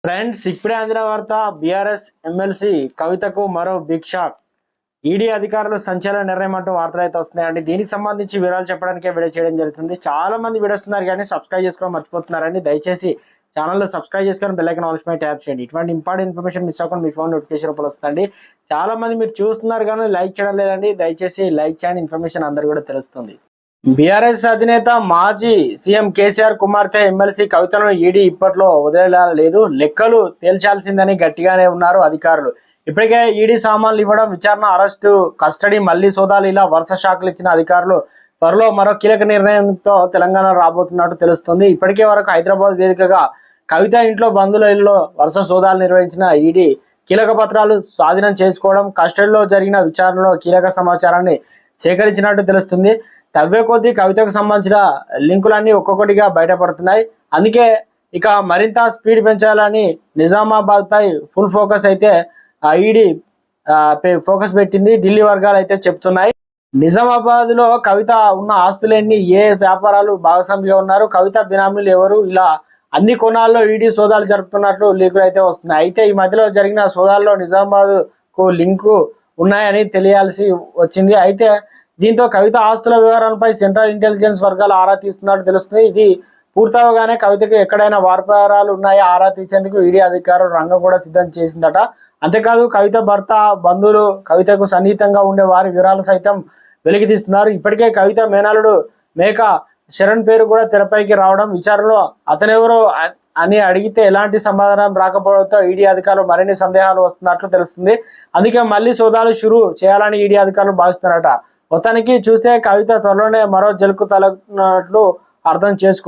Friends, ఇప్పుడే అందిన వార్త. బీఆర్ఎస్ ఎమ్మెల్సీ కవితకు మరో బిగ్ షాక్. ఈడీ అధికారులు సంచలన నిర్ణయం అంటూ వార్తలు అయితే వస్తున్నాయండి. దీనికి సంబంధించి వివరాలు చెప్పడానికే వీడియో చేయడం జరుగుతుంది. చాలా మంది వీడియోస్తున్నారు కానీ సబ్స్క్రైబ్ చేసుకోవడం మర్చిపోతున్నారండి. దయచేసి ఛానల్లో సబ్స్క్రైబ్ చేసుకొని బెల్ ఐకాన్ ఆల్ పై ట్యాప్ చేయండి. ఇటువంటి ఇంపార్టెంట్ ఇన్ఫర్మేషన్ మిస్ అవ్వకుండా మీ ఫోన్ నోటిఫికేషన్ రూపంలో వస్తుంది. చాలా మంది మీరు చూస్తున్నారు కానీ లైక్ చేయడం లేదండి. దయచేసి లైక్ చేయండి, ఇన్ఫర్మేషన్ అందరు కూడా తెలుస్తుంది. బీఆర్ఎస్ అధినేత మాజీ సీఎం కేసీఆర్ కుమార్తె ఎమ్మెల్సీ కవితను ఈడీ ఇప్పట్లో వదిలేదు, లెక్కలు తేల్చాల్సిందని గట్టిగానే ఉన్నారు అధికారులు. ఇప్పటికే ఈడీ సామాన్లు ఇవ్వడం, విచారణ, అరెస్టు, కస్టడీ, మళ్లీ సోదాలు, ఇలా వరుస షాకులు ఇచ్చిన అధికారులు త్వరలో మరో కీలక నిర్ణయంతో తెలంగాణ రాబోతున్నట్టు తెలుస్తుంది. ఇప్పటికే వరకు హైదరాబాద్ వేదికగా కవిత ఇంట్లో, బంధువుల ఇళ్లలో వరుస సోదాలు నిర్వహించిన ఈడీ కీలక పత్రాలు స్వాధీనం చేసుకోవడం, కస్టడీలో జరిగిన విచారణలో కీలక సమాచారాన్ని సేకరించినట్టు తెలుస్తుంది. తవ్వే కొద్దీ కవితకు సంబంధించిన లింకులన్నీ ఒక్కొక్కటిగా బయటపడుతున్నాయి. అందుకే ఇక మరింత స్పీడ్ పెంచాలని నిజామాబాద్ పై ఫుల్ ఫోకస్ అయితే ఈడీ ఫోకస్ పెట్టింది. ఢిల్లీ వర్గాలు అయితే చెప్తున్నాయి. నిజామాబాద్ లో కవిత ఉన్న ఆస్తులన్నీ, ఏ వ్యాపారాలు భాగస్వామిగా ఉన్నారు, కవిత బినామీలు ఎవరు, ఇలా అన్ని కోణాల్లో ఈడీ సోదాలు జరుపుతున్నట్లు లీకులు అయితే వస్తున్నాయి. అయితే ఈ మధ్యలో జరిగిన సోదాల్లో నిజామాబాద్ కు లింకు ఉన్నాయని తెలియాల్సి వచ్చింది. అయితే దీంతో కవిత ఆస్తుల వివరాలపై సెంట్రల్ ఇంటెలిజెన్స్ వర్గాలు ఆరా తీస్తున్నట్టు తెలుస్తుంది. ఇది పూర్తవగానే కవితకు ఎక్కడైనా వ్యాపారాలు ఉన్నాయా ఆరా తీసేందుకు ఈడీ అధికారులు రంగం కూడా సిద్ధం చేసిందట. అంతేకాదు, కవిత భర్త, బంధువులు, కవితకు సన్నిహితంగా ఉండే వారి వివరాలు సైతం వెలికి తీస్తున్నారు. ఇప్పటికే కవిత మేనల్లుడు మేక శరణ్ పేరు కూడా తెరపైకి రావడం, విచారణలో అతనెవరో అని అడిగితే ఎలాంటి సమాధానం రాకపోవడంతో ఈడీ అధికారులు మరిన్ని సందేహాలు వస్తున్నట్లు తెలుస్తుంది. అందుకే మళ్ళీ సోదాలు షురూ చేయాలని ఈడీ అధికారులు భావిస్తున్నారట. మొత్తానికి చూస్తే కవిత త్వరలోనే మరో జలుకు తలనట్లు అర్థం చేసుకో